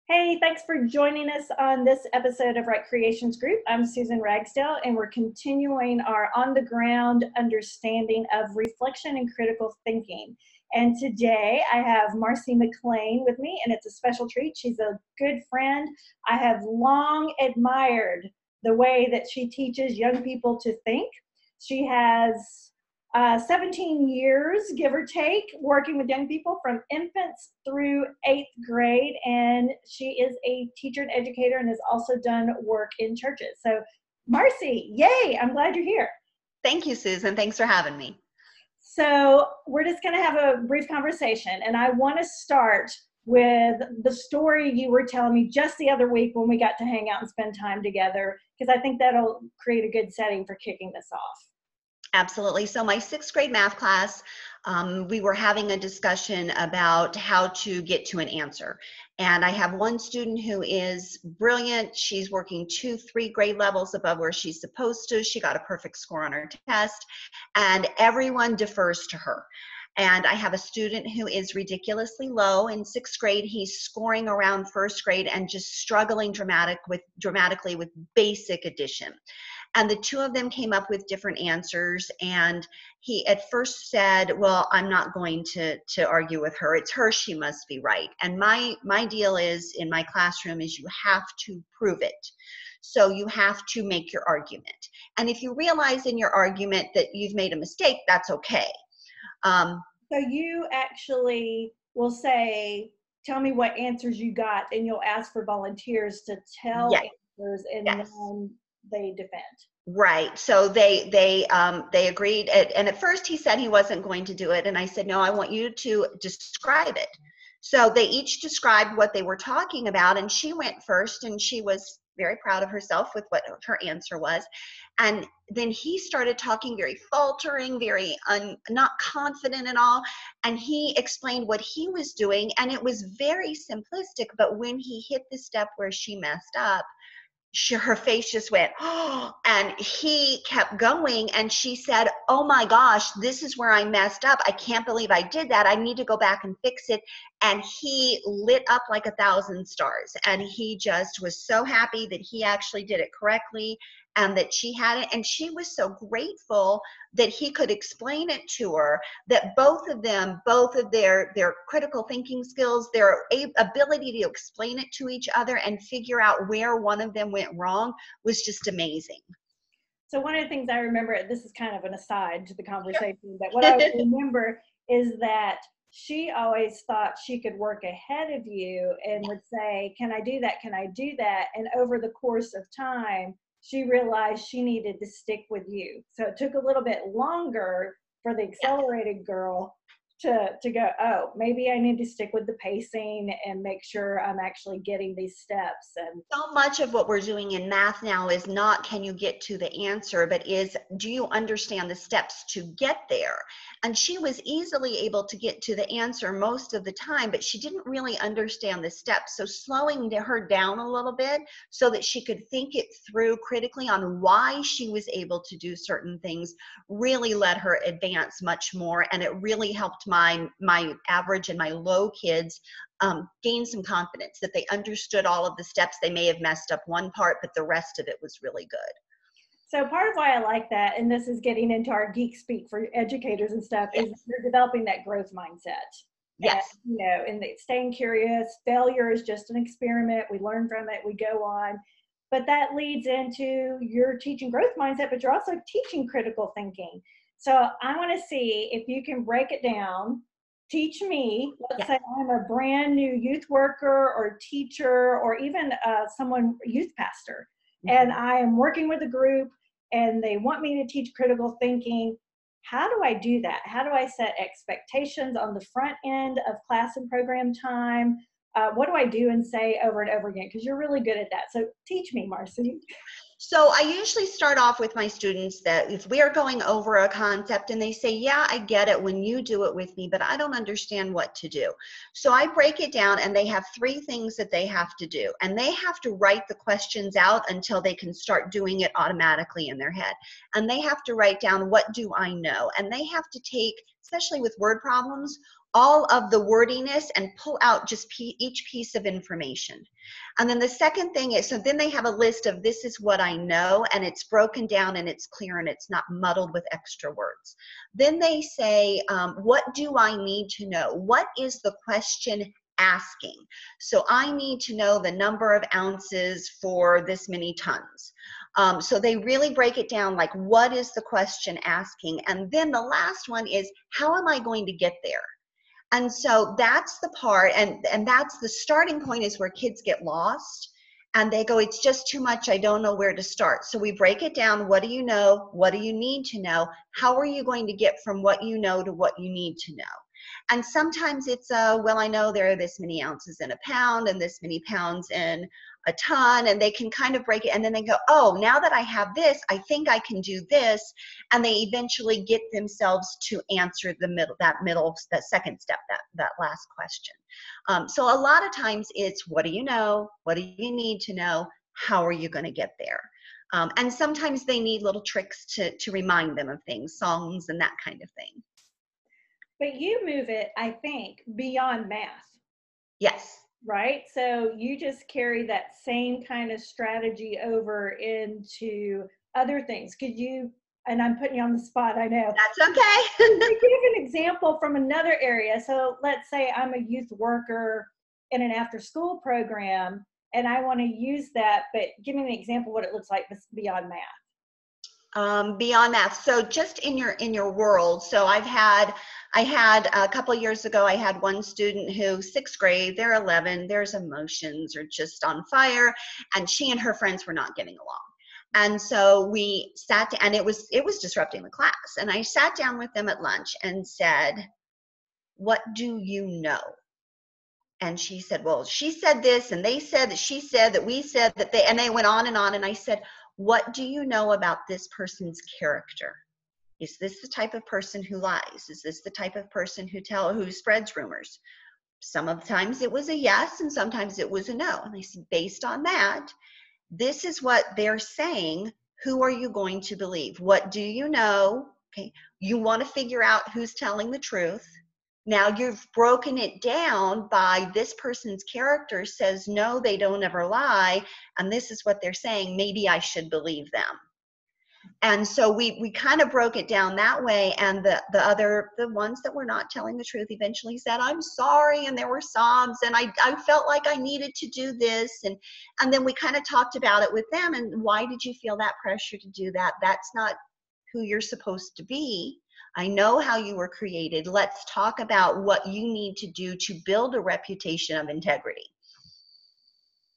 Hey, thanks for joining us on this episode of Right Creations Group. I'm Susan Ragsdale, and we're continuing our on-the-ground understanding of reflection and critical thinking. And today I have Marci McClain with me, and it's a special treat. She's a good friend. I have long admired the way that she teaches young people to think. She has 17 years, give or take, working with young people from infants through 8th grade. And she is a teacher and educator and has also done work in churches. So, Marci, yay, I'm glad you're here. Thank you, Susan. Thanks for having me. So, we're just going to have a brief conversation. And I want to start with the story you were telling me just the other week when we got to hang out and spend time together, because I think that'll create a good setting for kicking this off. Absolutely. So my 6th grade math class, we were having a discussion about how to get to an answer. And I have one student who is brilliant. She's working 2-3 grade levels above where she's supposed to. She got a perfect score on her test, and everyone defers to her. And I have a student who is ridiculously low in 6th grade. He's scoring around 1st grade and just struggling dramatically with basic addition. And the two of them came up with different answers. And he at first said, well, I'm not going to argue with her. It's her, she must be right. And my deal is in my classroom is you have to prove it. So you have to make your argument. And if you realize in your argument that you've made a mistake, that's okay. So you actually will say, tell me what answers you got, and you'll ask for volunteers to tell Yes. answers, and Yes. then they defend. Right. So they agreed. And at first he said he wasn't going to do it. And I said, no, I want you to describe it. So they each described what they were talking about. And she went first, and she was very proud of herself with what her answer was. And then he started talking very faltering, very not confident at all. And he explained what he was doing. And it was very simplistic. But when he hit the step where she messed up, her face just went, oh, and he kept going. And she said, oh my gosh, this is where I messed up. I can't believe I did that. I need to go back and fix it. And he lit up like 1,000 stars. And he just was so happy that he actually did it correctly and that she had it. And she was so grateful that he could explain it to her, that both of their critical thinking skills, their ability to explain it to each other and figure out where one of them went wrong was just amazing. So one of the things I remember, this is kind of an aside to the conversation, but what I remember is that she always thought she could work ahead of you and would say, can I do that? Can I do that? And over the course of time, she realized she needed to stick with you. So it took a little bit longer for the accelerated girl to go, oh, maybe I need to stick with the pacing and make sure I'm actually getting these steps. And so much of what we're doing in math now is not can you get to the answer, but is do you understand the steps to get there? And she was easily able to get to the answer most of the time, but she didn't really understand the steps. So slowing her down a little bit so that she could think it through critically on why she was able to do certain things really let her advance much more. And it really helped my average and my low kids gain some confidence that they understood all of the steps. They may have messed up one part, but the rest of it was really good. So part of why I like that, and this is getting into our geek speak for educators and stuff, Yes. is you're developing that growth mindset. Yes. And staying curious. Failure is just an experiment. We learn from it. We go on. But that leads into your teaching growth mindset, but you're also teaching critical thinking. So I want to see if you can break it down. Teach me, let's say I'm a brand new youth worker or teacher or even youth pastor, and I am working with a group and they want me to teach critical thinking. How do I do that? How do I set expectations on the front end of class and program time? What do I do and say over and over again? Because you're really good at that. So teach me, Marci. So I usually start off with my students that if we are going over a concept and they say, yeah, I get it when you do it with me, but I don't understand what to do. So I break it down and they have 3 things that they have to do. And they have to write the questions out until they can start doing it automatically in their head. And they have to write down, what do I know? And they have to take, especially with word problems, all of the wordiness and pull out just each piece of information. And then the second thing is, so then they have a list of this is what I know, and it's broken down and it's clear and it's not muddled with extra words. Then they say, what do I need to know? What is the question asking? So I need to know the number of ounces for this many tons. So they really break it down, like what is the question asking? And then the last one is, how am I going to get there? And so that's the part, and that's the starting point, is where kids get lost and they go, it's just too much, I don't know where to start. So we break it down. What do you know? What do you need to know? How are you going to get from what you know to what you need to know? And sometimes it's, well, I know there are this many ounces in a pound and this many pounds in a ton, and they can kind of break it, and then they go, oh, now that I have this, I think I can do this, and they eventually get themselves to answer that second step, that last question. So a lot of times it's, what do you know? What do you need to know? How are you going to get there? And sometimes they need little tricks to remind them of things, songs and that kind of thing. But you move it, I think, beyond math. Yes. Right? So you just carry that same kind of strategy over into other things. Could you, and I'm putting you on the spot, I know. That's okay. Could you give an example from another area? So let's say I'm a youth worker in an after-school program, and I want to use that, but give me an example what it looks like beyond math. Beyond math. So just in your world. So I had a couple of years ago, I had one student who, 6th grade, they're 11, their emotions are just on fire, and she and her friends were not getting along. And so we sat down, and it was disrupting the class. And I sat down with them at lunch and said, what do you know? And she said, well, she said this, and they said that, she said that, we said that, and they went on. And I said, what do you know about this person's character? Is this the type of person who lies? Is this the type of person who spreads rumors? Sometimes it was a yes, and sometimes it was a no. And I said, based on that, this is what they're saying. Who are you going to believe? What do you know? Okay, you want to figure out who's telling the truth. Now you've broken it down by, this person's character says no, they don't ever lie, and this is what they're saying. Maybe I should believe them. And so we kind of broke it down that way. And the ones that were not telling the truth eventually said, I'm sorry, and there were sobs, and I felt like I needed to do this, and then we kind of talked about it with them. And why did you feel that pressure to do that? That's not who you're supposed to be. I know how you were created. Let's talk about what you need to do to build a reputation of integrity.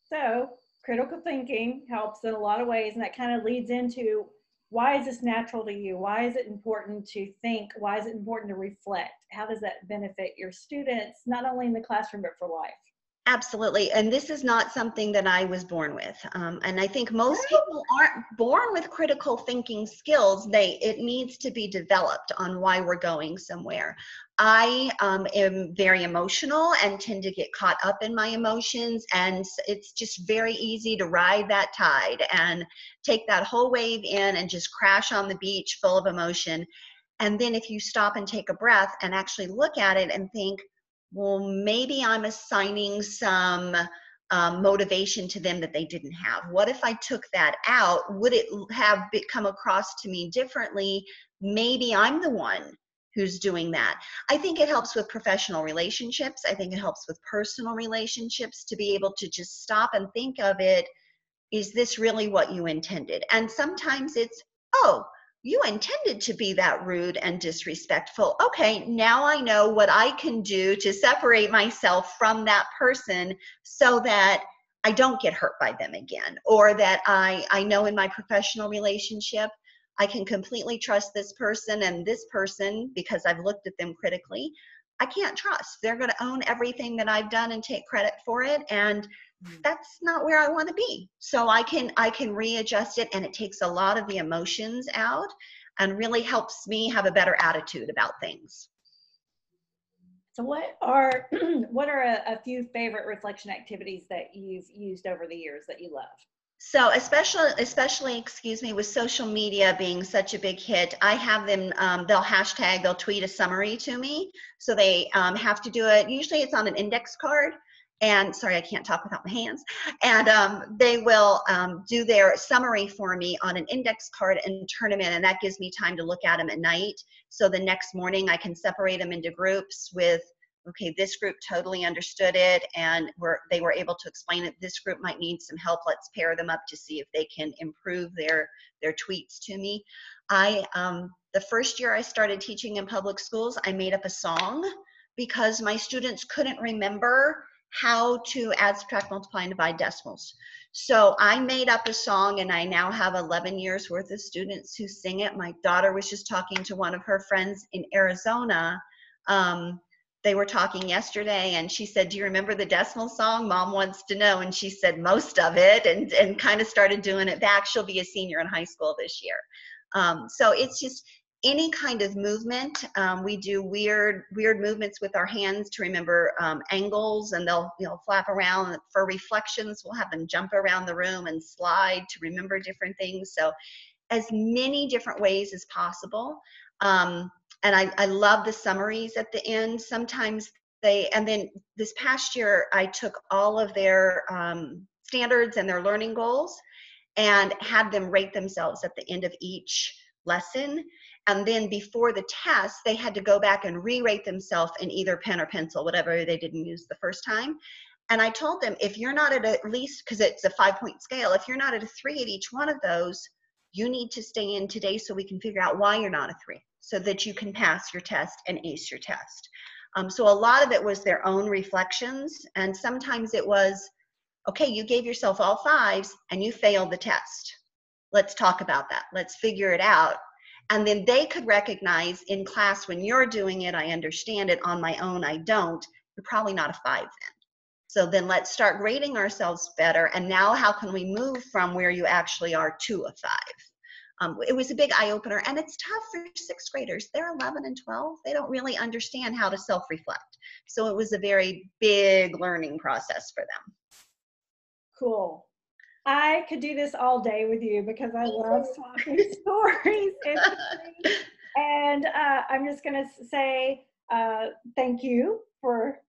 So critical thinking helps in a lot of ways, and that kind of leads into, why is this natural to you? Why is it important to think? Why is it important to reflect? How does that benefit your students, not only in the classroom, but for life? Absolutely. And this is not something that I was born with. And I think most people aren't born with critical thinking skills. It needs to be developed on why we're going somewhere. I am very emotional and tend to get caught up in my emotions. And it's just very easy to ride that tide and take that whole wave in and just crash on the beach full of emotion. And then if you stop and take a breath and actually look at it and think, well, maybe I'm assigning some motivation to them that they didn't have. What if I took that out? Would it have come across to me differently? Maybe I'm the one who's doing that. I think it helps with professional relationships. I think it helps with personal relationships to be able to just stop and think of it. Is this really what you intended? And sometimes it's, oh, you intended to be that rude and disrespectful. Okay, now I know what I can do to separate myself from that person so that I don't get hurt by them again, or that I know in my professional relationship, I can completely trust this person, and this person, because I've looked at them critically, I can't trust. They're going to own everything that I've done and take credit for it, and that's not where I want to be. So I can readjust it, and it takes a lot of the emotions out and really helps me have a better attitude about things. So what are a few favorite reflection activities that you've used over the years that you love? So especially, excuse me, with social media being such a big hit, I have them, they'll tweet a summary to me. So they have to do it. Usually it's on an index card. And sorry, I can't talk without my hands. And they will do their summary for me on an index card and turn them in. And that gives me time to look at them at night. So the next morning I can separate them into groups with, okay, this group totally understood it and they were able to explain it. This group might need some help. Let's pair them up to see if they can improve their tweets to me. The first year I started teaching in public schools, I made up a song because my students couldn't remember how to add, subtract, multiply, and divide decimals. So I made up a song, and I now have 11 years worth of students who sing it. My daughter was just talking to one of her friends in Arizona. They were talking yesterday, and she said, do you remember the decimal song? Mom wants to know. And she said most of it, and kind of started doing it back. She'll be a senior in high school this year. So it's just any kind of movement. We do weird movements with our hands to remember angles, and they'll flap around. For reflections, we'll have them jump around the room and slide to remember different things. So as many different ways as possible. And I love the summaries at the end. Sometimes and then this past year, I took all of their standards and their learning goals and had them rate themselves at the end of each lesson. And then before the test, they had to go back and re-rate themselves in either pen or pencil, whatever they didn't use the first time. And I told them, if you're not at least, because it's a 5-point scale, if you're not at a 3 at each one of those, you need to stay in today so we can figure out why you're not a 3, so that you can pass your test and ace your test. So a lot of it was their own reflections, and sometimes it was, okay, you gave yourself all 5s and you failed the test. Let's talk about that. Let's figure it out. And then they could recognize in class, when you're doing it, I understand it. On my own, I don't. You're probably not a 5 then. So then let's start grading ourselves better. And now how can we move from where you actually are to a 5? It was a big eye-opener, and it's tough for 6th graders. They're 11 and 12. They don't really understand how to self-reflect. So it was a very big learning process for them. Cool. I could do this all day with you because I love swapping stories. And I'm just going to say thank you for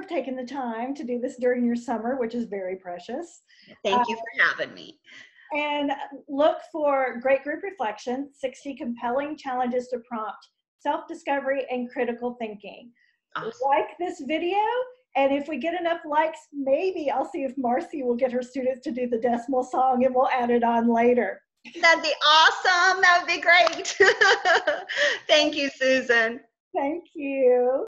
taking the time to do this during your summer, which is very precious. Thank you for having me. And look for Great Group Reflection, 60 compelling challenges to prompt self-discovery and critical thinking. Awesome. Like this video, and if we get enough likes, maybe I'll see if Marci will get her students to do the decimal song, and we'll add it on later. That'd be awesome. That would be great. Thank you, Susan. Thank you.